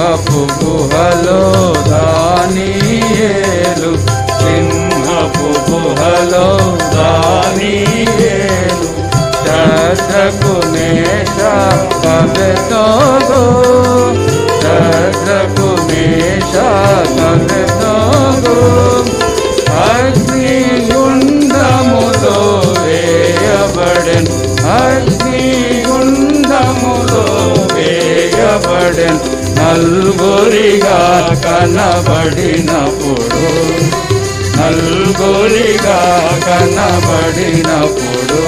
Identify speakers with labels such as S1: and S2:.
S1: సింహపు గుహలో దానియేలు, సింహపు గుహలో దానియేలు, శద్రకు మేషాకు అబేద్నెగో, శద్రకు మేషాకు అబేద్నెగో అగ్నిగుండములో వేయబడెను, అగ్నిగుండములో వేయబడెను. నలుగురిగా కనబడినప్పుడు, నలుగురిగా కనబడినప్పుడు